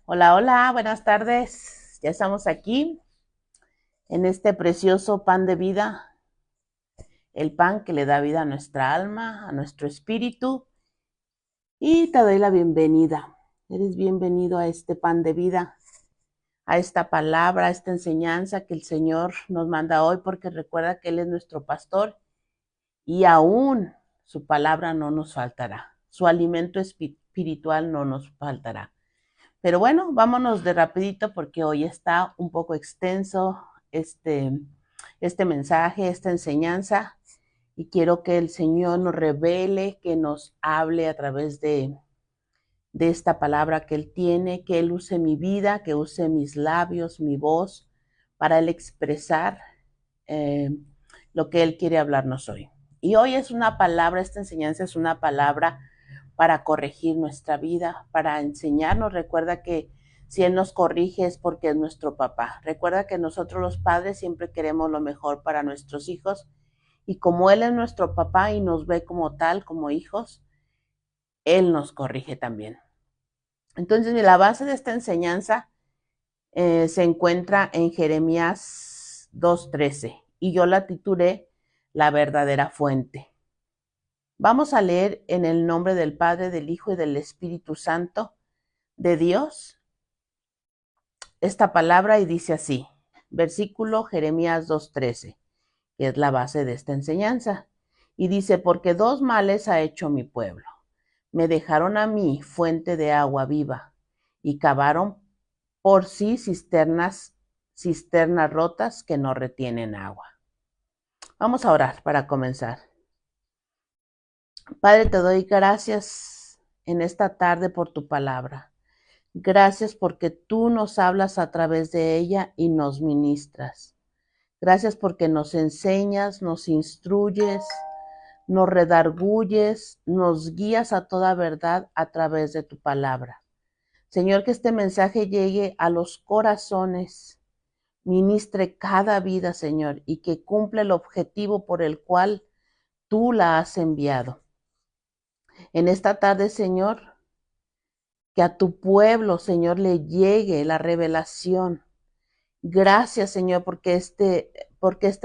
Hola, hola, buenas tardes. Ya estamos aquí en este precioso pan de vida, el pan que le da vida a nuestra alma, a nuestro espíritu. Y te doy la bienvenida. Eres bienvenido a este pan de vida, a esta palabra, a esta enseñanza que el Señor nos manda hoy, porque recuerda que Él es nuestro pastor y aún su palabra no nos faltará. Su alimento espiritual no nos faltará. Pero bueno, vámonos de rapidito porque hoy está un poco extenso este mensaje, esta enseñanza, y quiero que el Señor nos revele, que nos hable a través de esta palabra que Él tiene, que Él use mi vida, que use mis labios, mi voz, para Él expresar eh, lo que Él quiere hablarnos hoy. Y hoy es una palabra, esta enseñanza es una palabra para corregir nuestra vida, para enseñarnos. Recuerda que si Él nos corrige es porque es nuestro papá. Recuerda que nosotros los padres siempre queremos lo mejor para nuestros hijos, y como Él es nuestro papá y nos ve como tal, como hijos, Él nos corrige también. Entonces, la base de esta enseñanza se encuentra en Jeremías 2:13 y yo la titulé La verdadera fuente. Vamos a leer en el nombre del Padre, del Hijo y del Espíritu Santo de Dios esta palabra, y dice así, versículo Jeremías 2:13, que es la base de esta enseñanza. Y dice, porque dos males ha hecho mi pueblo. Me dejaron a mí fuente de agua viva y cavaron por sí cisternas rotas que no retienen agua. Vamos a orar para comenzar. Padre, te doy gracias en esta tarde por tu palabra. Gracias porque tú nos hablas a través de ella y nos ministras. Gracias porque nos enseñas, nos instruyes, nos redarguyes, nos guías a toda verdad a través de tu palabra. Señor, que este mensaje llegue a los corazones, ministre cada vida, Señor, y que cumpla el objetivo por el cual tú la has enviado. En esta tarde, Señor, que a tu pueblo, Señor, le llegue la revelación. Gracias, Señor, porque este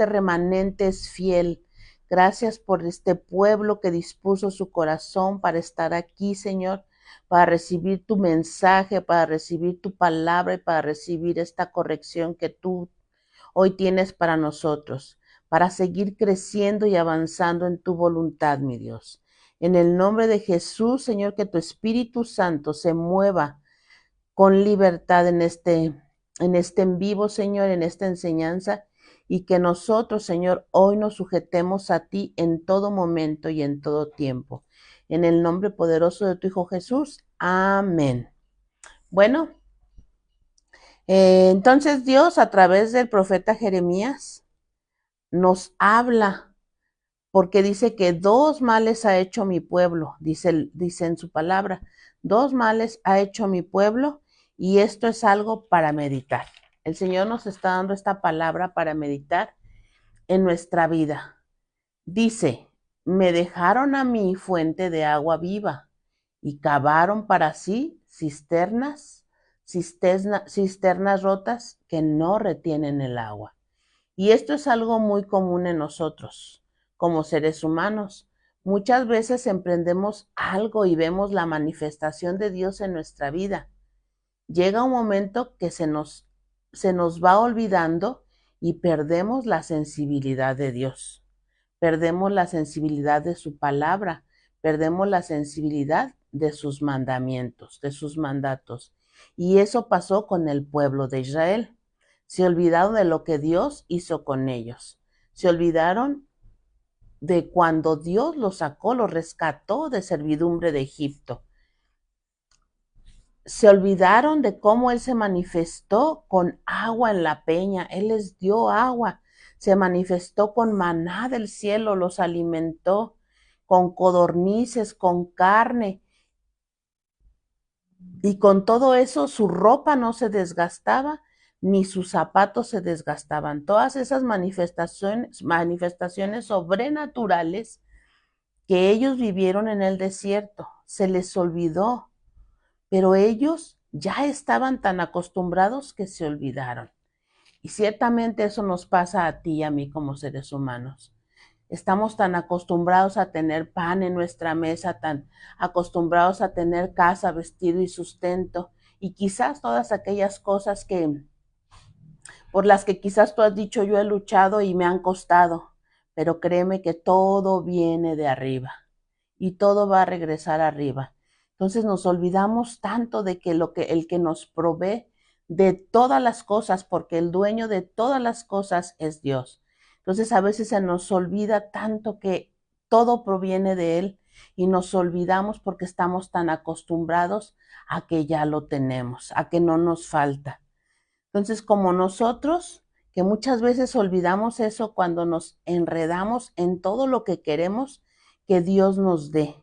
remanente es fiel. Gracias por este pueblo que dispuso su corazón para estar aquí, Señor, para recibir tu mensaje, para recibir tu palabra y para recibir esta corrección que tú hoy tienes para nosotros, para seguir creciendo y avanzando en tu voluntad, mi Dios. En el nombre de Jesús, Señor, que tu Espíritu Santo se mueva con libertad en este en vivo, Señor, en esta enseñanza, y que nosotros, Señor, hoy nos sujetemos a ti en todo momento y en todo tiempo. En el nombre poderoso de tu Hijo Jesús. Amén. Bueno, entonces Dios a través del profeta Jeremías nos habla porque dice que dos males ha hecho mi pueblo, dice en su palabra, dos males ha hecho mi pueblo, y esto es algo para meditar. El Señor nos está dando esta palabra para meditar en nuestra vida. Dice, me dejaron a mí fuente de agua viva y cavaron para sí cisternas rotas que no retienen el agua. Y esto es algo muy común en nosotros, como seres humanos. Muchas veces emprendemos algo y vemos la manifestación de Dios en nuestra vida. Llega un momento que se nos va olvidando y perdemos la sensibilidad de Dios. Perdemos la sensibilidad de su palabra, perdemos la sensibilidad de sus mandamientos, de sus mandatos. Y eso pasó con el pueblo de Israel. Se olvidaron de lo que Dios hizo con ellos. Se olvidaron de cuando Dios los sacó, los rescató de servidumbre de Egipto. Se olvidaron de cómo Él se manifestó con agua en la peña. Él les dio agua. Se manifestó con maná del cielo, los alimentó con codornices, con carne. Y con todo eso su ropa no se desgastaba, ni sus zapatos se desgastaban. Todas esas manifestaciones sobrenaturales que ellos vivieron en el desierto, se les olvidó, pero ellos ya estaban tan acostumbrados que se olvidaron. Y ciertamente eso nos pasa a ti y a mí como seres humanos. Estamos tan acostumbrados a tener pan en nuestra mesa, tan acostumbrados a tener casa, vestido y sustento, y quizás todas aquellas cosas que por las que quizás tú has dicho yo he luchado y me han costado, pero créeme que todo viene de arriba y todo va a regresar arriba. Entonces nos olvidamos tanto de que el que nos provee de todas las cosas, porque el dueño de todas las cosas es Dios. Entonces a veces se nos olvida tanto que todo proviene de Él y nos olvidamos porque estamos tan acostumbrados a que ya lo tenemos, a que no nos falta. Entonces, como nosotros, que muchas veces olvidamos eso cuando nos enredamos en todo lo que queremos que Dios nos dé.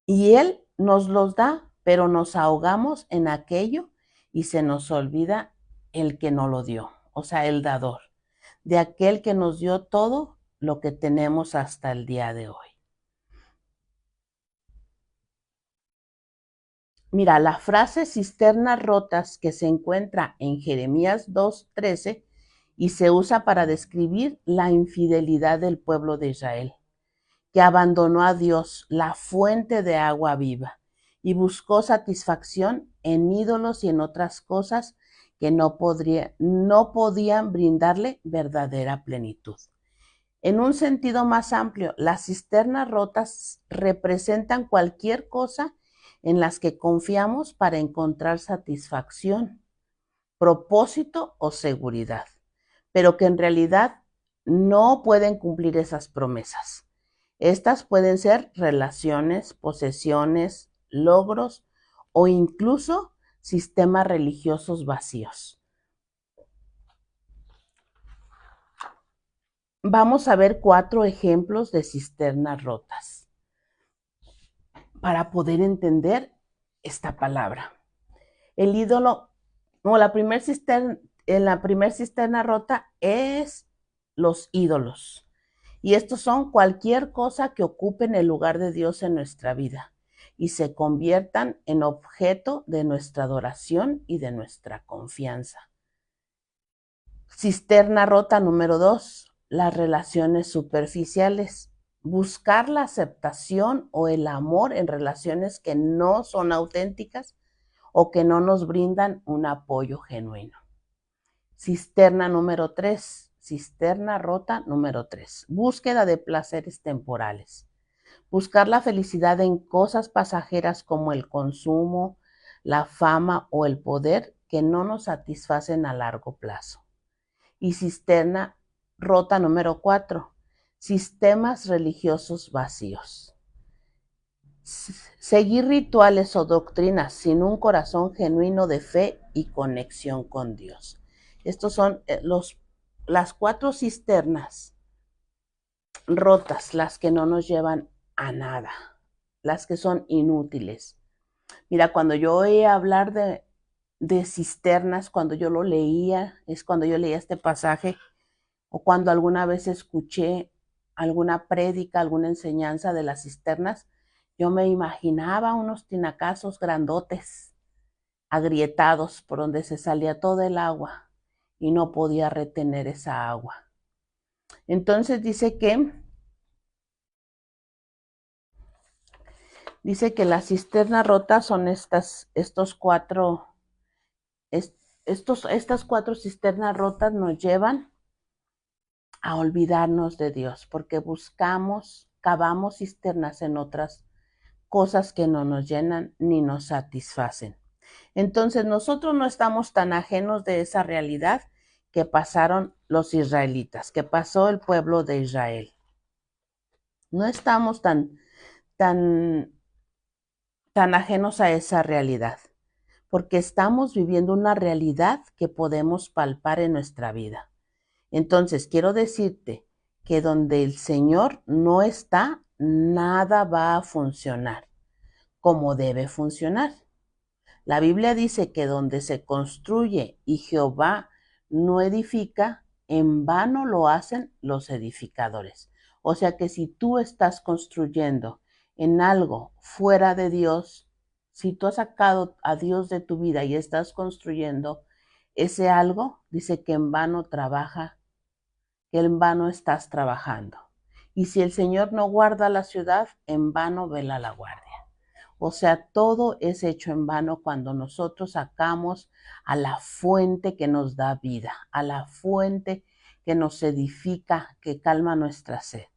Y Él nos los da, pero nos ahogamos en aquello y se nos olvida el que nos lo dio, o sea, el dador, de aquel que nos dio todo lo que tenemos hasta el día de hoy. Mira, la frase cisternas rotas que se encuentra en Jeremías 2:13 y se usa para describir la infidelidad del pueblo de Israel, que abandonó a Dios, la fuente de agua viva, y buscó satisfacción en ídolos y en otras cosas que no podían brindarle verdadera plenitud. En un sentido más amplio, las cisternas rotas representan cualquier cosa en las que confiamos para encontrar satisfacción, propósito o seguridad, pero que en realidad no pueden cumplir esas promesas. Estas pueden ser relaciones, posesiones, logros o incluso sistemas religiosos vacíos. Vamos a ver 4 ejemplos de cisternas rotas para poder entender esta palabra. El ídolo, o la primer cisterna, en la primer cisterna rota es los ídolos. Y estos son cualquier cosa que ocupen el lugar de Dios en nuestra vida y se conviertan en objeto de nuestra adoración y de nuestra confianza. Cisterna rota número 2, las relaciones superficiales. Buscar la aceptación o el amor en relaciones que no son auténticas o que no nos brindan un apoyo genuino. Cisterna número 3, cisterna rota número 3, búsqueda de placeres temporales. Buscar la felicidad en cosas pasajeras como el consumo, la fama o el poder que no nos satisfacen a largo plazo. Y cisterna rota número 4, sistemas religiosos vacíos. Seguir rituales o doctrinas sin un corazón genuino de fe y conexión con Dios. Estos son las 4 cisternas rotas, las que no nos llevan a nada, las que son inútiles. Mira, cuando yo oía hablar de cisternas, cuando yo lo leía, es cuando yo leía este pasaje, o cuando alguna vez escuché alguna prédica, alguna enseñanza de las cisternas, yo me imaginaba unos tinacazos grandotes, agrietados, por donde se salía todo el agua y no podía retener esa agua. Entonces dice que las cisternas rotas son estas 4 cisternas rotas nos llevan a olvidarnos de Dios, porque cavamos cisternas en otras cosas que no nos llenan ni nos satisfacen. Entonces nosotros no estamos tan ajenos de esa realidad que pasaron los israelitas, que pasó el pueblo de Israel. No estamos tan ajenos a esa realidad, porque estamos viviendo una realidad que podemos palpar en nuestra vida. Entonces, quiero decirte que donde el Señor no está, nada va a funcionar como debe funcionar. La Biblia dice que donde se construye y Jehová no edifica, en vano lo hacen los edificadores. O sea que si tú estás construyendo en algo fuera de Dios, si tú has sacado a Dios de tu vida y estás construyendo ese algo, dice que en vano trabaja, que en vano estás trabajando. Y si el Señor no guarda la ciudad, en vano vela la guardia. O sea, todo es hecho en vano cuando nosotros sacamos a la fuente que nos da vida, a la fuente que nos edifica, que calma nuestra sed.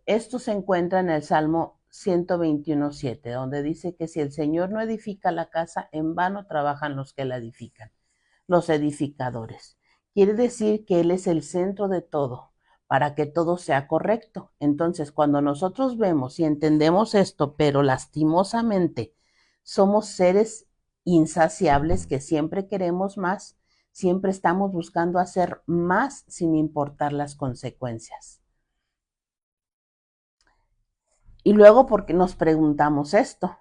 Esto se encuentra en el Salmo 121:7, donde dice que si el Señor no edifica la casa, en vano trabajan los que la edifican, los edificadores. Quiere decir que Él es el centro de todo, para que todo sea correcto. Entonces, cuando nosotros vemos y entendemos esto, pero lastimosamente somos seres insaciables que siempre queremos más, siempre estamos buscando hacer más sin importar las consecuencias. Y luego porque nos preguntamos esto,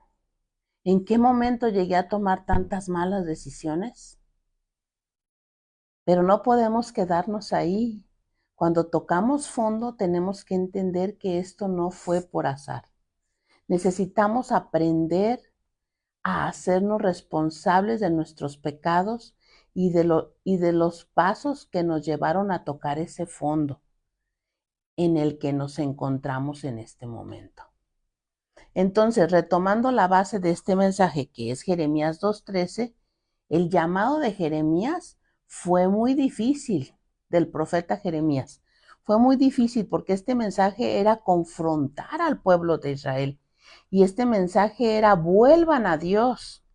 ¿en qué momento llegué a tomar tantas malas decisiones? Pero no podemos quedarnos ahí. Cuando tocamos fondo tenemos que entender que esto no fue por azar. Necesitamos aprender a hacernos responsables de nuestros pecados y de los pasos que nos llevaron a tocar ese fondo en el que nos encontramos en este momento. Entonces, retomando la base de este mensaje, que es Jeremías 2:13, el llamado de Jeremías fue muy difícil, del profeta Jeremías. Fue muy difícil porque este mensaje era confrontar al pueblo de Israel. Y este mensaje era: vuelvan a Dios,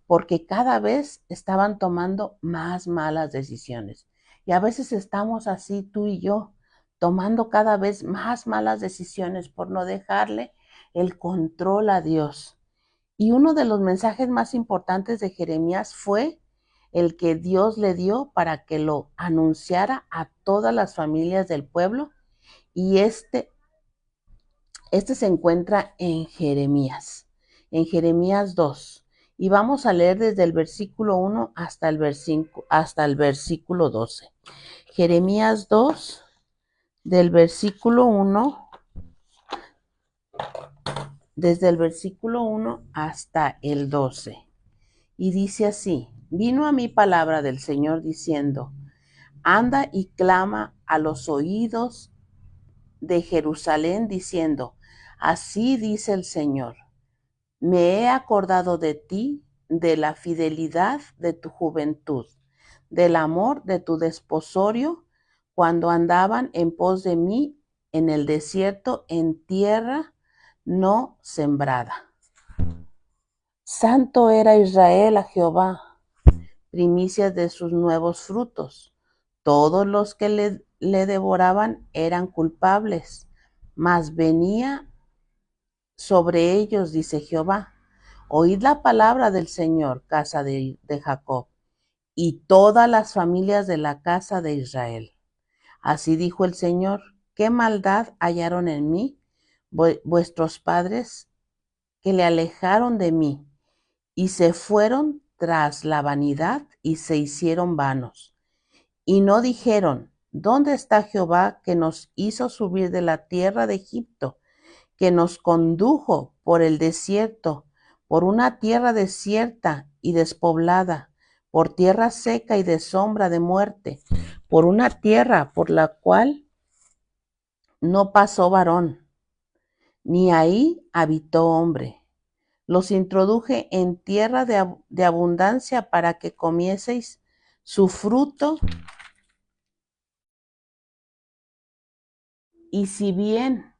porque cada vez estaban tomando más malas decisiones. Y a veces estamos así, tú y yo, tomando cada vez más malas decisiones por no dejarle el control a Dios. Y uno de los mensajes más importantes de Jeremías fue el que Dios le dio para que lo anunciara a todas las familias del pueblo. Y este se encuentra en Jeremías 2. Y vamos a leer desde el versículo 1 hasta el versículo 12. Jeremías 2, del versículo 1, desde el versículo 1 hasta el 12. Y dice así: vino a mí palabra del Señor diciendo: anda y clama a los oídos de Jerusalén diciendo: así dice el Señor, me he acordado de ti, de la fidelidad de tu juventud, del amor de tu desposorio, cuando andaban en pos de mí en el desierto, en tierra no sembrada. Santo era Israel a Jehová, primicias de sus nuevos frutos. Todos los que le devoraban eran culpables, mas venía sobre ellos, dice Jehová. Oíd la palabra del Señor, casa de Jacob, y todas las familias de la casa de Israel. Así dijo el Señor: ¿qué maldad hallaron en mí vuestros padres, que le alejaron de mí y se fueron tras la vanidad y se hicieron vanos? Y no dijeron: ¿dónde está Jehová, que nos hizo subir de la tierra de Egipto, que nos condujo por el desierto, por una tierra desierta y despoblada, por tierra seca y de sombra de muerte, por una tierra por la cual no pasó varón, ni ahí habitó hombre? Los introduje en tierra de abundancia para que comieseis su fruto. Y si bien,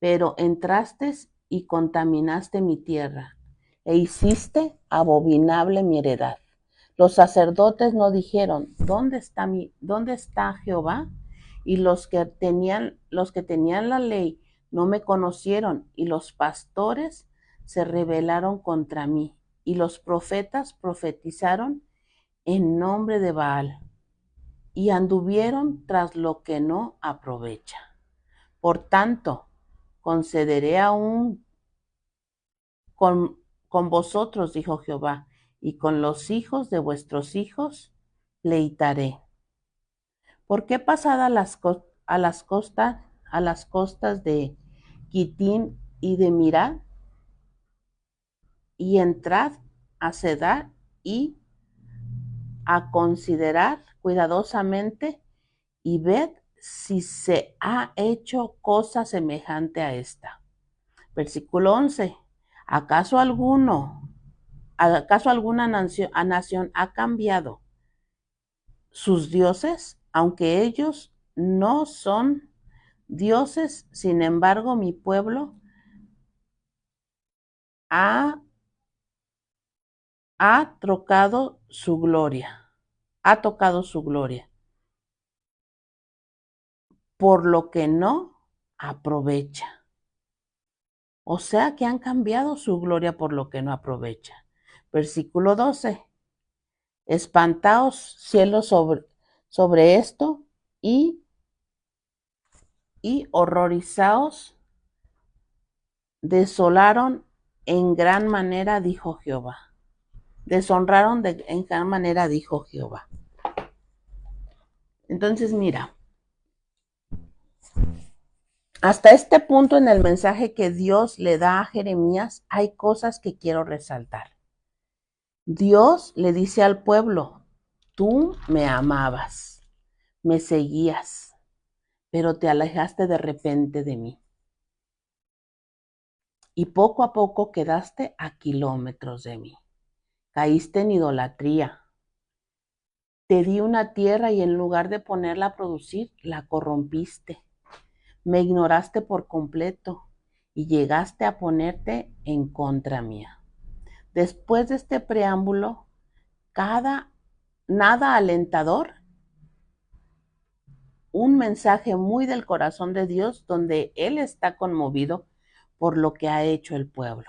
pero entraste y contaminaste mi tierra, e hiciste abominable mi heredad. Los sacerdotes no dijeron: ¿dónde está Jehová? Y los que tenían la ley no me conocieron, y los pastores se rebelaron contra mí, y los profetas profetizaron en nombre de Baal, y anduvieron tras lo que no aprovecha. Por tanto, concederé aún con vosotros, dijo Jehová, y con los hijos de vuestros hijos pleitaré. ¿Por qué pasad a las costas de Quitín y de Mirá, y entrad a sedar y a considerar cuidadosamente y ved si se ha hecho cosa semejante a esta. Versículo 11. ¿Acaso alguna nación ha cambiado sus dioses, aunque ellos no son dioses? Sin embargo, mi pueblo ha tocado su gloria, por lo que no aprovecha. O sea que han cambiado su gloria por lo que no aprovecha. Versículo 12. Espantaos cielos sobre esto y horrorizaos. Desolaron en gran manera, dijo Jehová. Deshonraron en gran manera, dijo Jehová. Entonces, mira, hasta este punto en el mensaje que Dios le da a Jeremías, hay cosas que quiero resaltar. Dios le dice al pueblo, tú me amabas, me seguías, pero te alejaste de repente de mí. Y poco a poco quedaste a kilómetros de mí. Caíste en idolatría. Te di una tierra y en lugar de ponerla a producir, la corrompiste. Me ignoraste por completo y llegaste a ponerte en contra mía. Después de este preámbulo, nada alentador, un mensaje muy del corazón de Dios donde Él está conmovido por lo que ha hecho el pueblo,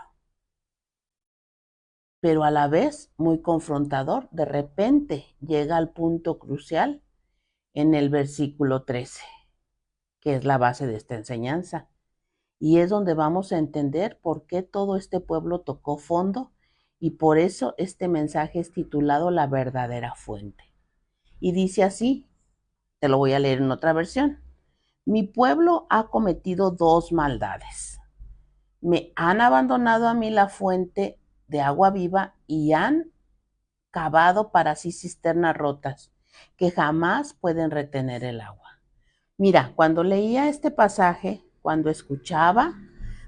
pero a la vez muy confrontador. De repente llega al punto crucial en el versículo 13, que es la base de esta enseñanza. Y es donde vamos a entender por qué todo este pueblo tocó fondo y por eso este mensaje es titulado La verdadera fuente. Y dice así, te lo voy a leer en otra versión. Mi pueblo ha cometido dos maldades. Me han abandonado a mí la fuente de agua viva y han cavado para sí cisternas rotas que jamás pueden retener el agua. Mira, cuando leía este pasaje, cuando escuchaba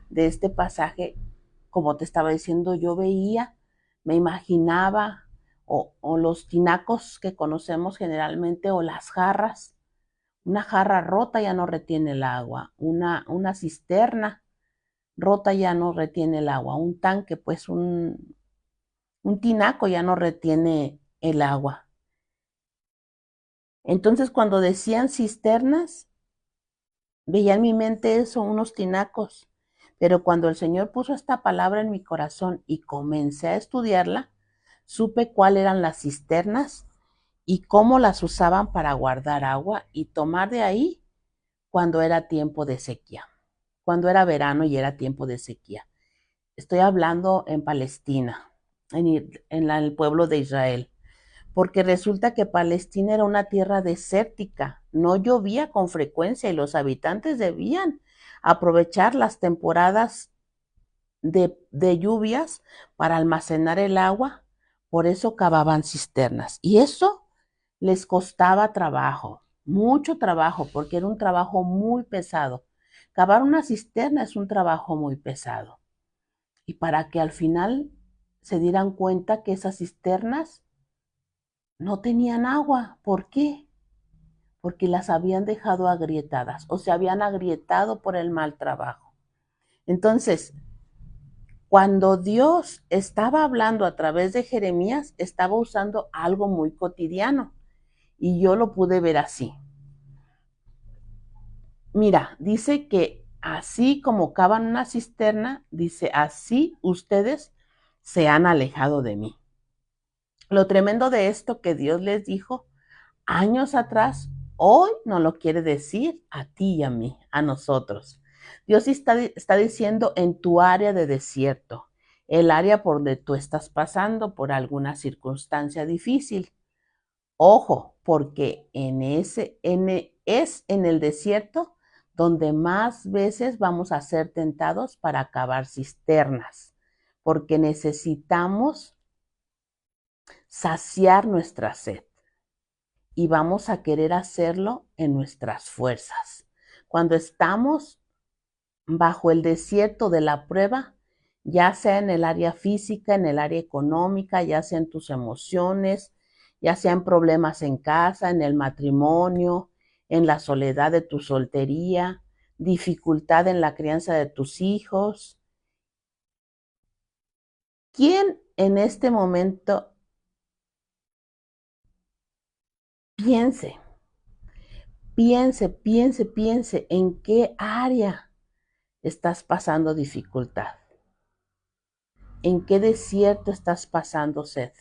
de este pasaje, como te estaba diciendo, yo veía, me imaginaba, o los tinacos que conocemos generalmente, o las jarras. Una jarra rota ya no retiene el agua, una cisterna rota ya no retiene el agua, un tanque, pues un tinaco ya no retiene el agua. Entonces, cuando decían cisternas, veía en mi mente eso, unos tinacos. Pero cuando el Señor puso esta palabra en mi corazón y comencé a estudiarla, supe cuáles eran las cisternas y cómo las usaban para guardar agua y tomar de ahí cuando era tiempo de sequía, cuando era verano y era tiempo de sequía. Estoy hablando en Palestina, en el pueblo de Israel, porque resulta que Palestina era una tierra desértica, no llovía con frecuencia y los habitantes debían aprovechar las temporadas de lluvias para almacenar el agua, por eso cavaban cisternas. Y eso les costaba trabajo, mucho trabajo, porque era un trabajo muy pesado. Cavar una cisterna es un trabajo muy pesado. Y para que al final se dieran cuenta que esas cisternas no tenían agua. ¿Por qué? Porque las habían dejado agrietadas o se habían agrietado por el mal trabajo. Entonces, cuando Dios estaba hablando a través de Jeremías, estaba usando algo muy cotidiano y yo lo pude ver así. Mira, dice que así como cavan una cisterna, dice, así ustedes se han alejado de mí. Lo tremendo de esto que Dios les dijo años atrás, hoy no lo quiere decir a ti y a mí, a nosotros. Dios está diciendo en tu área de desierto, el área por donde tú estás pasando por alguna circunstancia difícil. Ojo, porque es en el desierto donde más veces vamos a ser tentados para cavar cisternas, porque necesitamos saciar nuestra sed y vamos a querer hacerlo en nuestras fuerzas. Cuando estamos bajo el desierto de la prueba, ya sea en el área física, en el área económica, ya sea en tus emociones, ya sea en problemas en casa, en el matrimonio, en la soledad de tu soltería, dificultad en la crianza de tus hijos. ¿Quién en este momento piense, piense en qué área estás pasando dificultad? ¿En qué desierto estás pasando sed?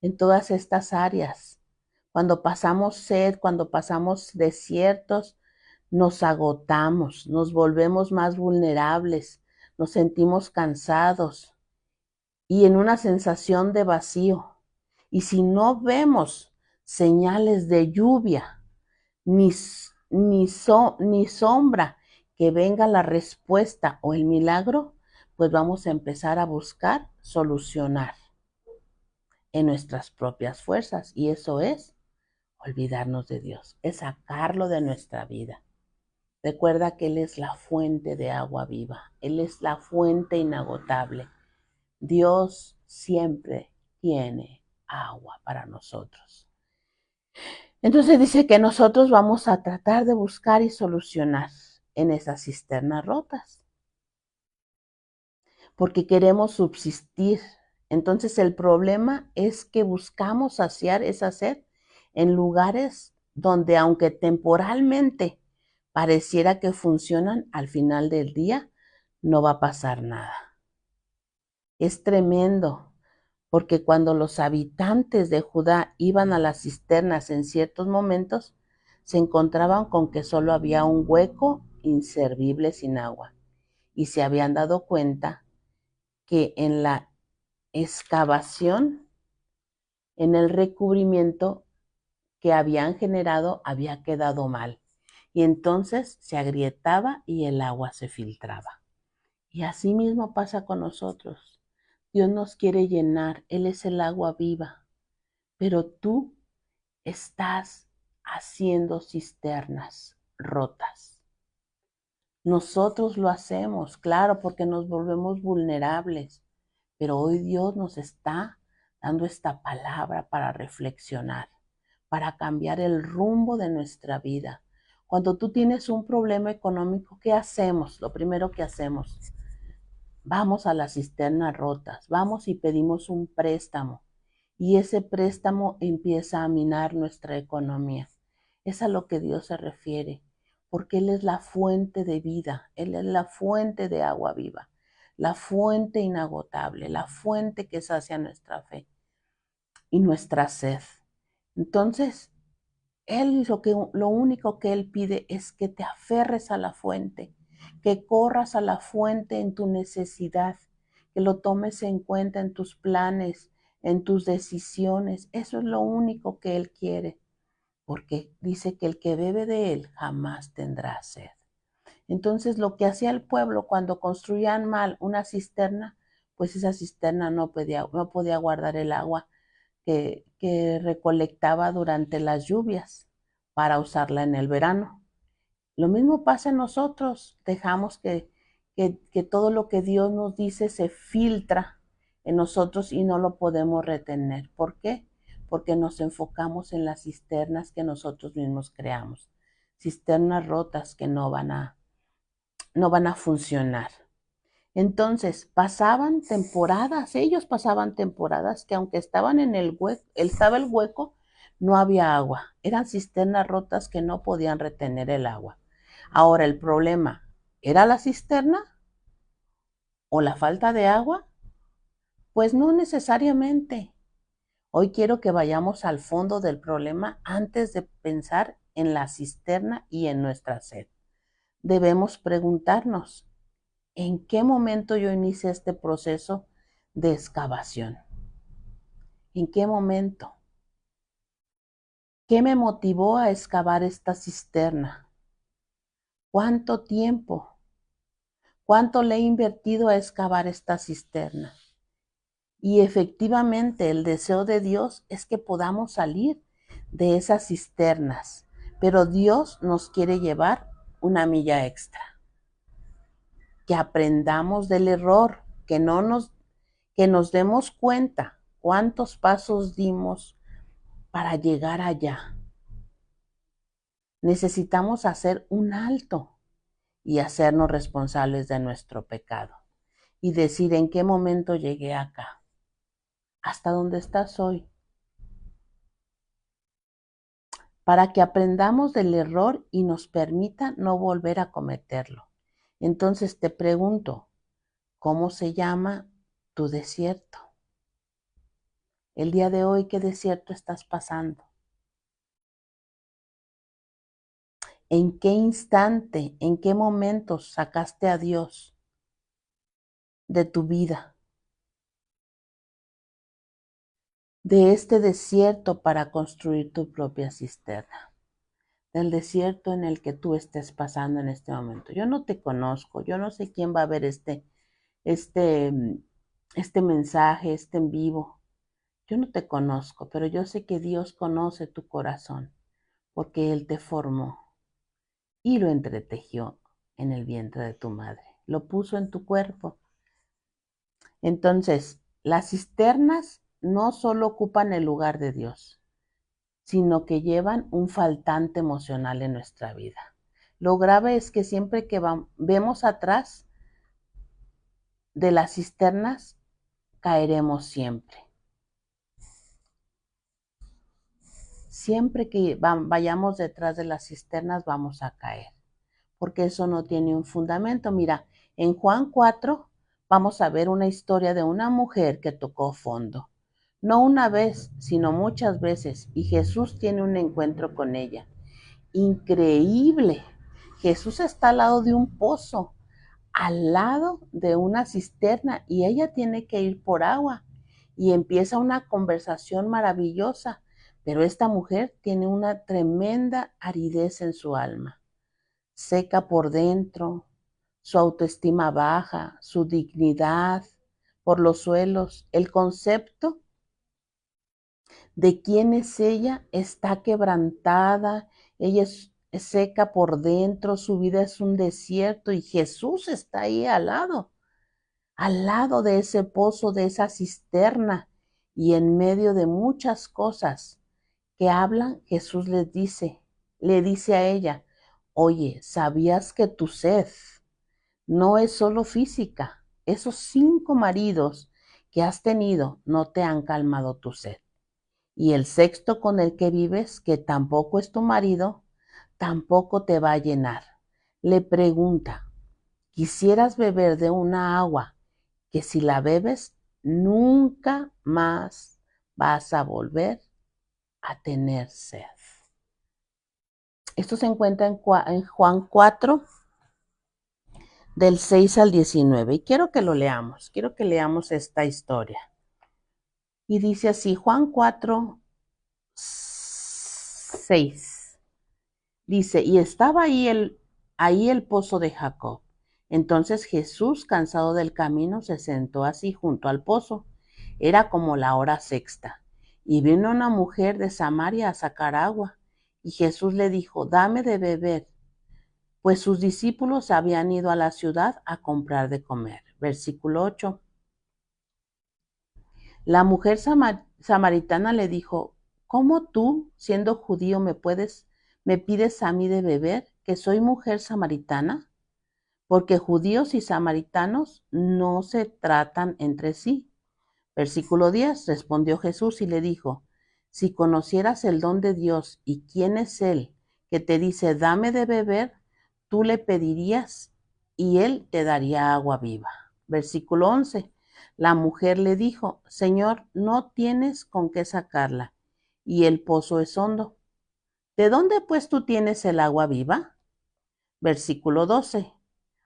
En todas estas áreas. Cuando pasamos sed, cuando pasamos desiertos, nos agotamos, nos volvemos más vulnerables, nos sentimos cansados y en una sensación de vacío. Y si no vemos señales de lluvia, ni sombra que venga la respuesta o el milagro, pues vamos a empezar a buscar solucionar en nuestras propias fuerzas. Y eso es olvidarnos de Dios, es sacarlo de nuestra vida. Recuerda que Él es la fuente de agua viva, Él es la fuente inagotable. Dios siempre tiene agua para nosotros. Entonces dice que nosotros vamos a tratar de buscar y solucionar en esas cisternas rotas, porque queremos subsistir. Entonces el problema es que buscamos saciar esa sed en lugares donde, aunque temporalmente pareciera que funcionan, al final del día no va a pasar nada. Es tremendo, porque cuando los habitantes de Judá iban a las cisternas en ciertos momentos, se encontraban con que solo había un hueco inservible sin agua, y se habían dado cuenta que en la excavación, en el recubrimiento que habían generado, había quedado mal, y entonces se agrietaba y el agua se filtraba. Y así mismo pasa con nosotros. Dios nos quiere llenar, Él es el agua viva, pero tú estás haciendo cisternas rotas. Nosotros lo hacemos, claro, porque nos volvemos vulnerables, pero hoy Dios nos está dando esta palabra para reflexionar, para cambiar el rumbo de nuestra vida. Cuando tú tienes un problema económico, ¿qué hacemos? Lo primero que hacemos, vamos a las cisternas rotas, vamos y pedimos un préstamo. Y ese préstamo empieza a minar nuestra economía. Es a lo que Dios se refiere, porque Él es la fuente de vida, Él es la fuente de agua viva, la fuente inagotable, la fuente que sacia nuestra fe y nuestra sed. Entonces, Él lo único que Él pide es que te aferres a la fuente, que corras a la fuente en tu necesidad, que lo tomes en cuenta en tus planes, en tus decisiones. Eso es lo único que Él quiere, porque dice que el que bebe de Él jamás tendrá sed. Entonces, lo que hacía el pueblo cuando construían mal una cisterna, pues esa cisterna no podía guardar el agua que recolectaba durante las lluvias para usarla en el verano. Lo mismo pasa en nosotros, dejamos que todo lo que Dios nos dice se filtra en nosotros y no lo podemos retener. ¿Por qué? Porque nos enfocamos en las cisternas que nosotros mismos creamos, cisternas rotas que no van a funcionar. Entonces, ellos pasaban temporadas que aunque estaban en el hueco, estaba el hueco, no había agua. Eran cisternas rotas que no podían retener el agua. Ahora, el problema, ¿era la cisterna o la falta de agua? Pues no necesariamente. Hoy quiero que vayamos al fondo del problema antes de pensar en la cisterna y en nuestra sed. Debemos preguntarnos, ¿en qué momento yo inicié este proceso de excavación? ¿En qué momento? ¿Qué me motivó a excavar esta cisterna? ¿Cuánto tiempo? ¿Cuánto le he invertido a excavar esta cisterna? Y efectivamente el deseo de Dios es que podamos salir de esas cisternas, pero Dios nos quiere llevar una milla extra, que aprendamos del error, que nos demos cuenta cuántos pasos dimos para llegar allá. Necesitamos hacer un alto y hacernos responsables de nuestro pecado y decir en qué momento llegué acá, hasta dónde estás hoy, para que aprendamos del error y nos permita no volver a cometerlo. Entonces te pregunto, ¿cómo se llama tu desierto? El día de hoy, ¿qué desierto estás pasando? ¿En qué instante, en qué momento sacaste a Dios de tu vida, de este desierto para construir tu propia cisterna? Del desierto en el que tú estés pasando en este momento. Yo no te conozco, yo no sé quién va a ver este, este mensaje, este en vivo. Yo no te conozco, pero yo sé que Dios conoce tu corazón, porque Él te formó y lo entretejió en el vientre de tu madre. Lo puso en tu cuerpo. Entonces, las cisternas no solo ocupan el lugar de Dios, sino que llevan un faltante emocional en nuestra vida. Lo grave es que siempre que vemos atrás de las cisternas, caeremos siempre. Siempre que vayamos detrás de las cisternas vamos a caer, porque eso no tiene un fundamento. Mira, en Juan 4 vamos a ver una historia de una mujer que tocó fondo. No una vez, sino muchas veces, y Jesús tiene un encuentro con ella. Increíble. Jesús está al lado de un pozo, al lado de una cisterna, y ella tiene que ir por agua. Y empieza una conversación maravillosa, pero esta mujer tiene una tremenda aridez en su alma, seca por dentro, su autoestima baja, su dignidad por los suelos. El concepto de quién es ella está quebrantada, ella es seca por dentro, su vida es un desierto y Jesús está ahí al lado de ese pozo, de esa cisterna, y en medio de muchas cosas que hablan, Jesús le dice a ella, oye, ¿sabías que tu sed no es solo física? Esos 5 maridos que has tenido no te han calmado tu sed. Y el sexto con el que vives, que tampoco es tu marido, tampoco te va a llenar. Le pregunta, ¿quisieras beber de una agua que si la bebes nunca más vas a volver a tener sed? Esto se encuentra en Juan 4, del 6 al 19. Y quiero que lo leamos, quiero que leamos esta historia. Y dice así, Juan 4, 6. Dice, y estaba ahí el pozo de Jacob. Entonces Jesús, cansado del camino, se sentó así junto al pozo. Era como la hora sexta. Y vino una mujer de Samaria a sacar agua. Y Jesús le dijo, dame de beber, pues sus discípulos habían ido a la ciudad a comprar de comer. Versículo 8. La mujer samaritana le dijo, ¿cómo tú, siendo judío, me pides a mí de beber, que soy mujer samaritana? Porque judíos y samaritanos no se tratan entre sí. Versículo 10, respondió Jesús y le dijo, si conocieras el don de Dios y quién es Él que te dice, dame de beber, tú le pedirías y Él te daría agua viva. Versículo 11, la mujer le dijo, Señor, no tienes con qué sacarla y el pozo es hondo. ¿De dónde pues tú tienes el agua viva? Versículo 12,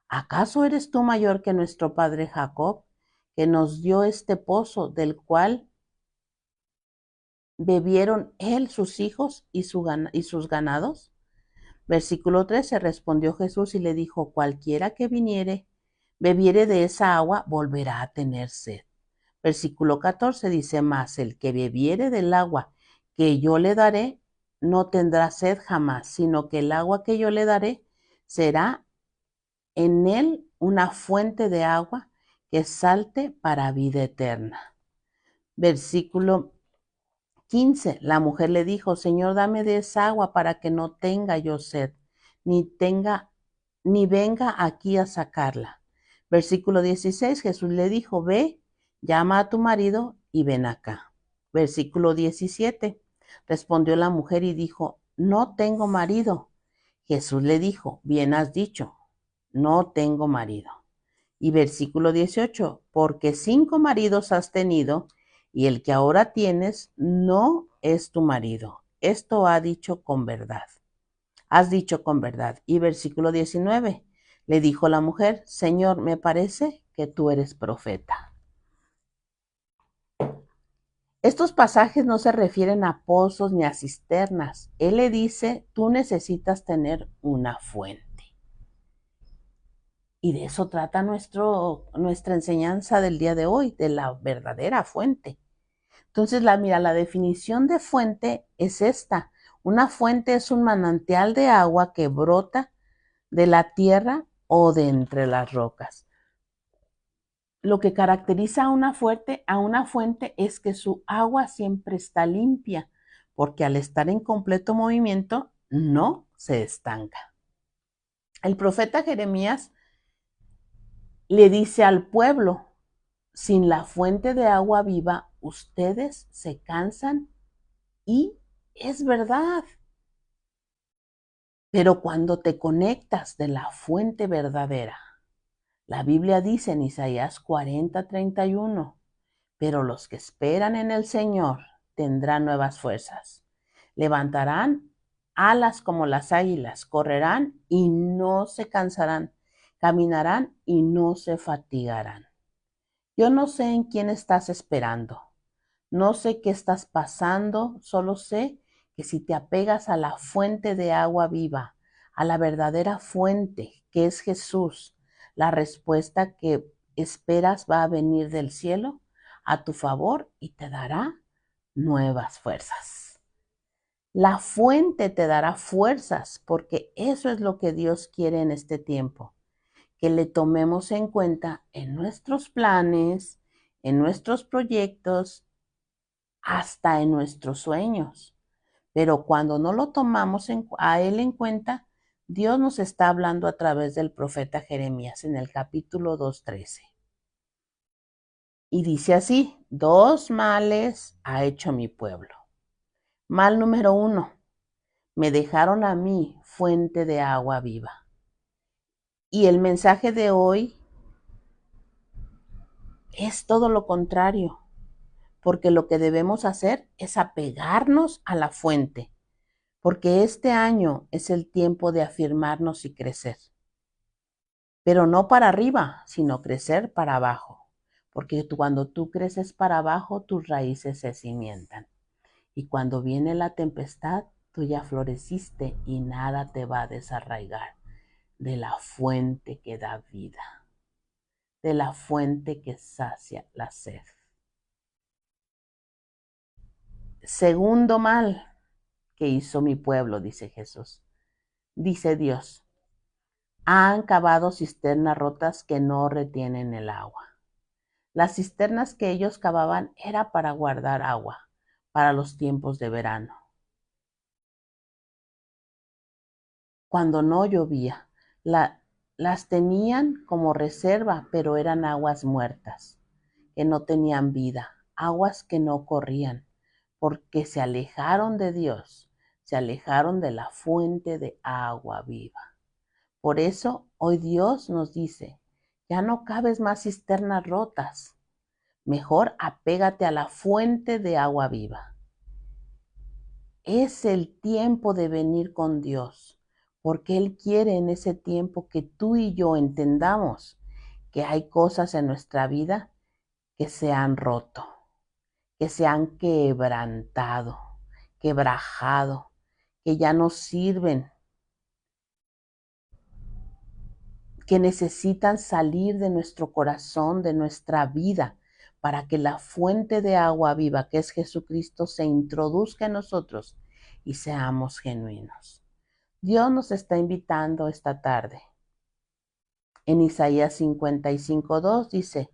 ¿acaso eres tú mayor que nuestro padre Jacob, que nos dio este pozo del cual bebieron él, sus hijos y sus ganados? Versículo 13, respondió Jesús y le dijo, cualquiera que viniere bebiere de esa agua, volverá a tener sed. Versículo 14 dice, mas el que bebiere del agua que yo le daré, no tendrá sed jamás, sino que el agua que yo le daré será en él una fuente de agua que salte para vida eterna. Versículo 15. La mujer le dijo, Señor, dame de esa agua para que no tenga yo sed, ni venga aquí a sacarla. Versículo 16. Jesús le dijo, ve, llama a tu marido y ven acá. Versículo 17. Respondió la mujer y dijo, no tengo marido. Jesús le dijo, bien has dicho, no tengo marido. Y versículo 18, porque 5 maridos has tenido y el que ahora tienes no es tu marido. Esto has dicho con verdad. Y versículo 19, le dijo la mujer, Señor, me parece que tú eres profeta. Estos pasajes no se refieren a pozos ni a cisternas. Él le dice, tú necesitas tener una fuente. Y de eso trata nuestra enseñanza del día de hoy, de la verdadera fuente. Entonces, la definición de fuente es esta. Una fuente es un manantial de agua que brota de la tierra o de entre las rocas. Lo que caracteriza a una fuente es que su agua siempre está limpia, porque al estar en completo movimiento no se estanca. El profeta Jeremías le dice al pueblo, sin la fuente de agua viva, ustedes se cansan y es verdad. Pero cuando te conectas de la fuente verdadera, la Biblia dice en Isaías 40:31, pero los que esperan en el Señor tendrán nuevas fuerzas. Levantarán alas como las águilas, correrán y no se cansarán, caminarán y no se fatigarán. Yo no sé en quién estás esperando, no sé qué estás pasando, solo sé que si te apegas a la fuente de agua viva, a la verdadera fuente que es Jesús, la respuesta que esperas va a venir del cielo a tu favor y te dará nuevas fuerzas. La fuente te dará fuerzas porque eso es lo que Dios quiere en este tiempo, que le tomemos en cuenta en nuestros planes, en nuestros proyectos, hasta en nuestros sueños. Pero cuando no lo tomamos a Él en cuenta, Dios nos está hablando a través del profeta Jeremías en el capítulo 2:13. Y dice así, 2 males ha hecho mi pueblo. Mal número 1, me dejaron a mí fuente de agua viva. Y el mensaje de hoy es todo lo contrario, porque lo que debemos hacer es apegarnos a la fuente, porque este año es el tiempo de afirmarnos y crecer. Pero no para arriba, sino crecer para abajo, porque cuando tú creces para abajo, tus raíces se cimientan. Y cuando viene la tempestad, tú ya floreciste y nada te va a desarraigar de la fuente que da vida, de la fuente que sacia la sed. Segundo mal que hizo mi pueblo, dice Jesús. Dice Dios, han cavado cisternas rotas que no retienen el agua. Las cisternas que ellos cavaban era para guardar agua, para los tiempos de verano. Cuando no llovía, las tenían como reserva, pero eran aguas muertas, que no tenían vida, aguas que no corrían, porque se alejaron de Dios, se alejaron de la fuente de agua viva. Por eso hoy Dios nos dice, ya no cabes más cisternas rotas, mejor apégate a la fuente de agua viva. Es el tiempo de venir con Dios, porque Él quiere en ese tiempo que tú y yo entendamos que hay cosas en nuestra vida que se han roto, que se han quebrantado, quebrajado, que ya no sirven, que necesitan salir de nuestro corazón, de nuestra vida, para que la fuente de agua viva, que es Jesucristo, se introduzca en nosotros y seamos genuinos. Dios nos está invitando esta tarde. En Isaías 55:2 dice,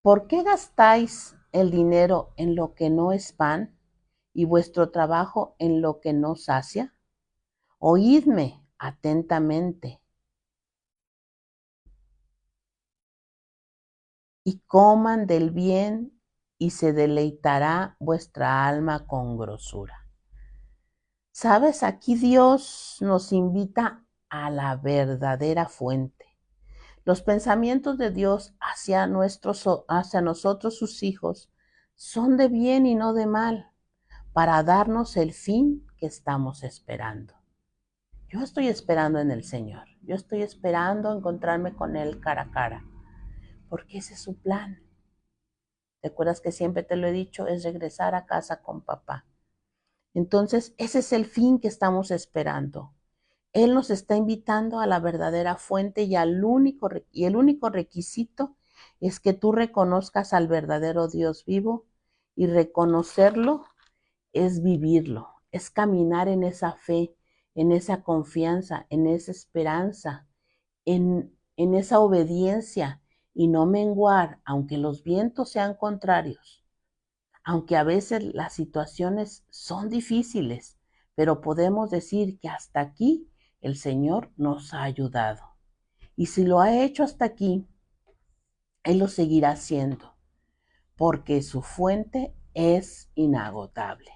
¿por qué gastáis el dinero en lo que no es pan y vuestro trabajo en lo que no sacia? Oídme atentamente y coman del bien y se deleitará vuestra alma con grosura. ¿Sabes? Aquí Dios nos invita a la verdadera fuente. Los pensamientos de Dios hacia nosotros, sus hijos, son de bien y no de mal, para darnos el fin que estamos esperando. Yo estoy esperando en el Señor. Yo estoy esperando encontrarme con Él cara a cara, porque ese es su plan. ¿Recuerdas que siempre te lo he dicho? Es regresar a casa con papá. Entonces, ese es el fin que estamos esperando. Él nos está invitando a la verdadera fuente y el único requisito es que tú reconozcas al verdadero Dios vivo, y reconocerlo es vivirlo, es caminar en esa fe, en esa confianza, en esa esperanza, en esa obediencia, y no menguar, aunque los vientos sean contrarios, aunque a veces las situaciones son difíciles, pero podemos decir que hasta aquí el Señor nos ha ayudado. Y si lo ha hecho hasta aquí, Él lo seguirá haciendo, porque su fuente es inagotable.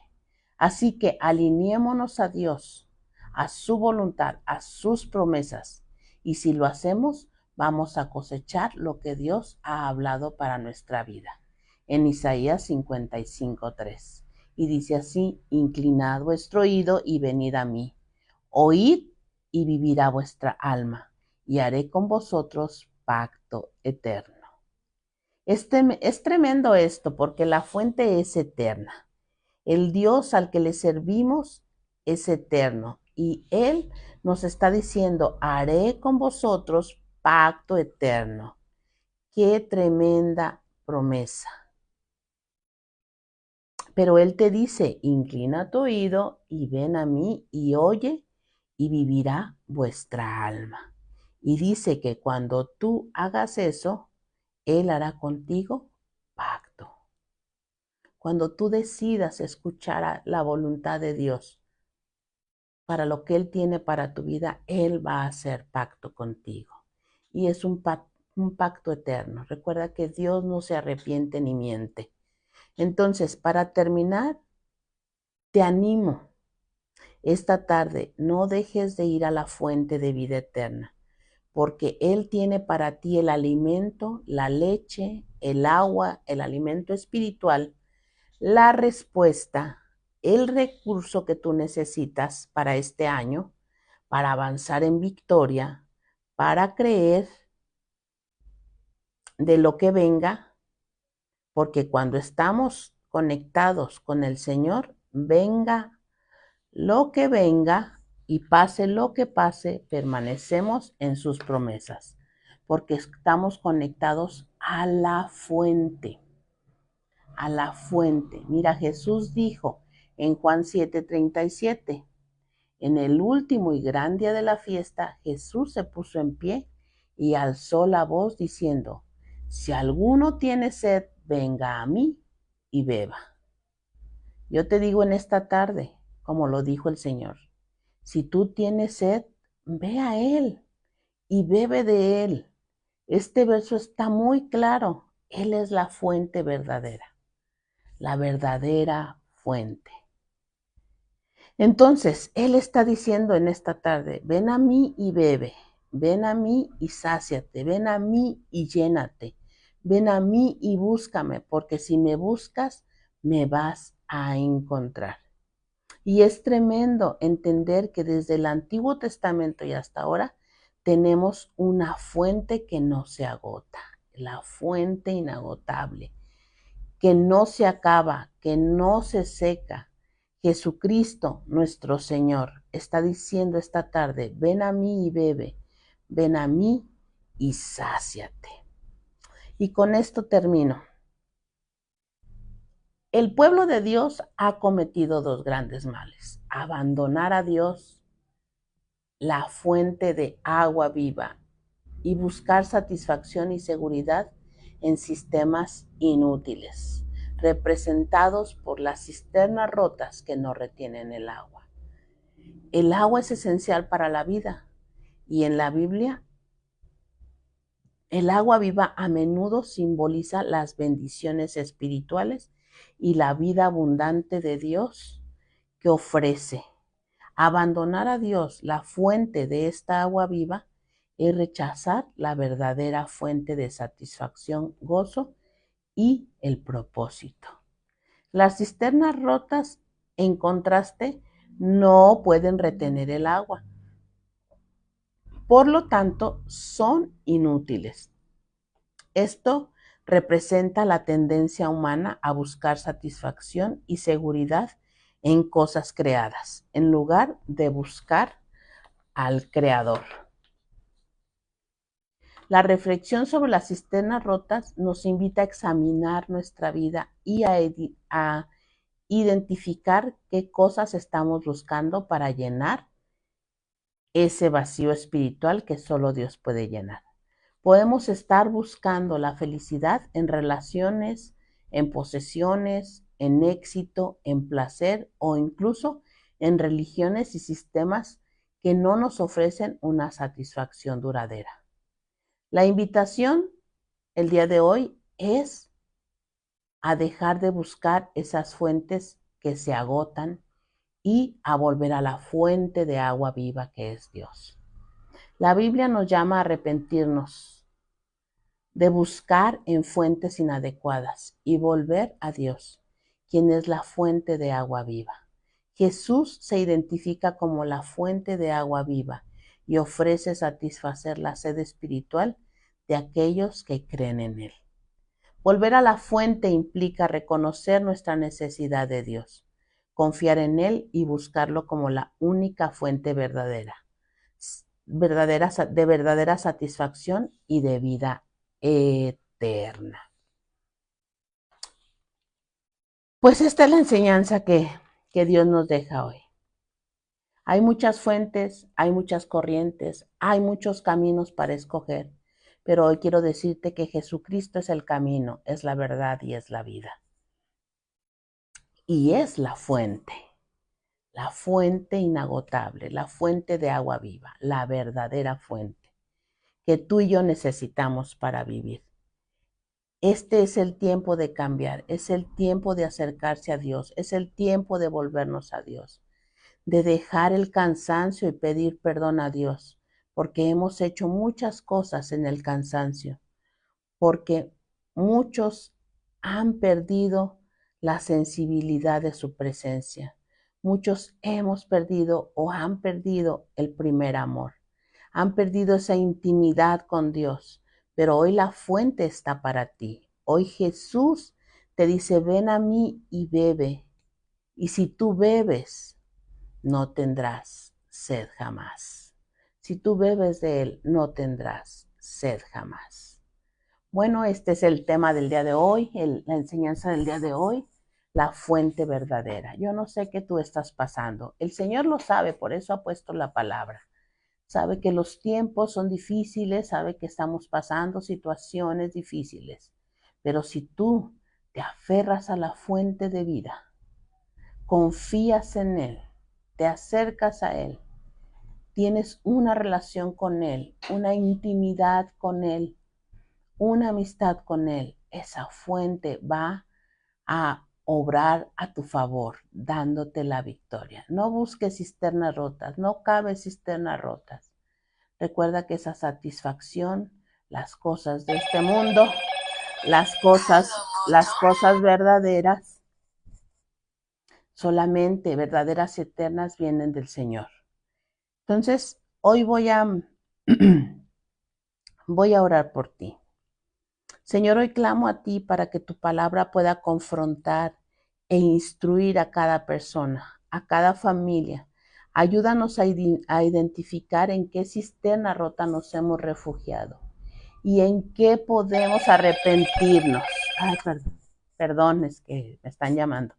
Así que alineémonos a Dios, a su voluntad, a sus promesas. Y si lo hacemos, vamos a cosechar lo que Dios ha hablado para nuestra vida. En Isaías 55:3. Y dice así, inclinad vuestro oído y venid a mí. Oíd y vivirá vuestra alma, y haré con vosotros pacto eterno. Es tremendo esto, porque la fuente es eterna. El Dios al que le servimos es eterno, y Él nos está diciendo, haré con vosotros pacto eterno. ¡Qué tremenda promesa! Pero Él te dice, inclina tu oído y ven a mí y oye, y vivirá vuestra alma. Y dice que cuando tú hagas eso, Él hará contigo pacto. Cuando tú decidas escuchar la voluntad de Dios para lo que Él tiene para tu vida, Él va a hacer pacto contigo. Y es un pacto eterno. Recuerda que Dios no se arrepiente ni miente. Entonces, para terminar, te animo esta tarde, no dejes de ir a la fuente de vida eterna, porque Él tiene para ti el alimento, la leche, el agua, el alimento espiritual, la respuesta, el recurso que tú necesitas para este año, para avanzar en victoria, para creer de lo que venga, porque cuando estamos conectados con el Señor, venga lo que venga y pase lo que pase, permanecemos en sus promesas, porque estamos conectados a la fuente. A la fuente. Mira, Jesús dijo en Juan 7:37, en el último y gran día de la fiesta, Jesús se puso en pie y alzó la voz diciendo, si alguno tiene sed, venga a mí y beba. Yo te digo en esta tarde, como lo dijo el Señor, si tú tienes sed, ve a Él y bebe de Él. Este verso está muy claro. Él es la fuente verdadera, la verdadera fuente. Entonces, Él está diciendo en esta tarde, ven a mí y bebe, ven a mí y sáciate, ven a mí y llénate, ven a mí y búscame, porque si me buscas, me vas a encontrar. Y es tremendo entender que desde el Antiguo Testamento y hasta ahora tenemos una fuente que no se agota, la fuente inagotable, que no se acaba, que no se seca. Jesucristo, nuestro Señor, está diciendo esta tarde, ven a mí y bebe, ven a mí y sáciate. Y con esto termino. El pueblo de Dios ha cometido dos grandes males: abandonar a Dios, la fuente de agua viva, y buscar satisfacción y seguridad en sistemas inútiles, representados por las cisternas rotas que no retienen el agua. El agua es esencial para la vida, y en la Biblia el agua viva a menudo simboliza las bendiciones espirituales y la vida abundante de Dios que ofrece. Abandonar a Dios, la fuente de esta agua viva, es rechazar la verdadera fuente de satisfacción, gozo y el propósito. Las cisternas rotas, en contraste, no pueden retener el agua. Por lo tanto, son inútiles. Esto representa la tendencia humana a buscar satisfacción y seguridad en cosas creadas, en lugar de buscar al Creador. La reflexión sobre las cisternas rotas nos invita a examinar nuestra vida y a identificar qué cosas estamos buscando para llenar ese vacío espiritual que solo Dios puede llenar. Podemos estar buscando la felicidad en relaciones, en posesiones, en éxito, en placer o incluso en religiones y sistemas que no nos ofrecen una satisfacción duradera. La invitación el día de hoy es a dejar de buscar esas fuentes que se agotan y a volver a la fuente de agua viva que es Dios. La Biblia nos llama a arrepentirnos de buscar en fuentes inadecuadas y volver a Dios, quien es la fuente de agua viva. Jesús se identifica como la fuente de agua viva y ofrece satisfacer la sed espiritual de aquellos que creen en Él. Volver a la fuente implica reconocer nuestra necesidad de Dios, confiar en Él y buscarlo como la única fuente de verdadera satisfacción y de vida eterna. Pues esta es la enseñanza que Dios nos deja hoy. Hay muchas fuentes, hay muchas corrientes, hay muchos caminos para escoger, pero hoy quiero decirte que Jesucristo es el camino, es la verdad y es la vida. Y es la fuente inagotable, la fuente de agua viva, la verdadera fuente que tú y yo necesitamos para vivir. Este es el tiempo de cambiar, es el tiempo de acercarse a Dios, es el tiempo de volvernos a Dios, de dejar el cansancio y pedir perdón a Dios, porque hemos hecho muchas cosas en el cansancio, porque muchos han perdido la sensibilidad de su presencia. Muchos hemos perdido o han perdido el primer amor, han perdido esa intimidad con Dios, pero hoy la fuente está para ti. Hoy Jesús te dice, ven a mí y bebe. Y si tú bebes, no tendrás sed jamás. Si tú bebes de Él, no tendrás sed jamás. Bueno, este es el tema del día de hoy, la enseñanza del día de hoy, la fuente verdadera. Yo no sé qué tú estás pasando. El Señor lo sabe, por eso ha puesto la palabra. Sabe que los tiempos son difíciles, sabe que estamos pasando situaciones difíciles. Pero si tú te aferras a la fuente de vida, confías en Él, te acercas a Él, tienes una relación con Él, una intimidad con Él, una amistad con Él, esa fuente va a obrar a tu favor, dándote la victoria. No busques cisternas rotas, no cabe cisternas rotas. Recuerda que esa satisfacción, las cosas de este mundo, las cosas verdaderas, solamente verdaderas eternas vienen del Señor. Entonces, hoy voy a orar por ti. Señor, hoy clamo a ti para que tu palabra pueda confrontar e instruir a cada persona, a cada familia, Ayúdanos a identificar en qué cisterna rota nos hemos refugiado y en qué podemos arrepentirnos. Ay, perdón, es que me están llamando.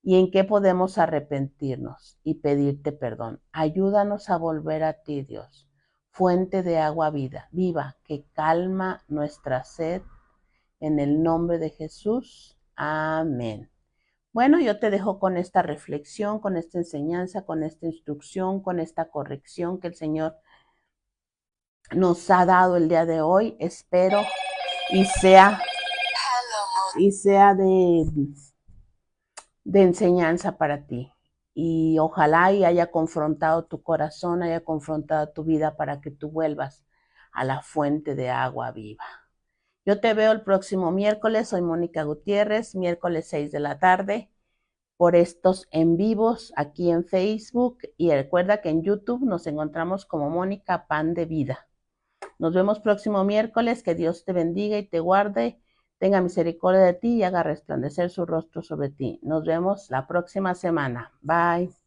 Y en qué podemos arrepentirnos y pedirte perdón. Ayúdanos a volver a ti, Dios, fuente de agua viva, que calma nuestra sed. En el nombre de Jesús. Amén. Bueno, yo te dejo con esta reflexión, con esta enseñanza, con esta instrucción, con esta corrección que el Señor nos ha dado el día de hoy. Espero y sea de enseñanza para ti. Y ojalá y haya confrontado tu corazón, haya confrontado tu vida para que tú vuelvas a la fuente de agua viva. Yo te veo el próximo miércoles. Soy Mónica Gutiérrez, miércoles 6 de la tarde, por estos en vivos aquí en Facebook. Y recuerda que en YouTube nos encontramos como Mónica Pan de Vida. Nos vemos próximo miércoles. Que Dios te bendiga y te guarde, tenga misericordia de ti y haga resplandecer su rostro sobre ti. Nos vemos la próxima semana. Bye.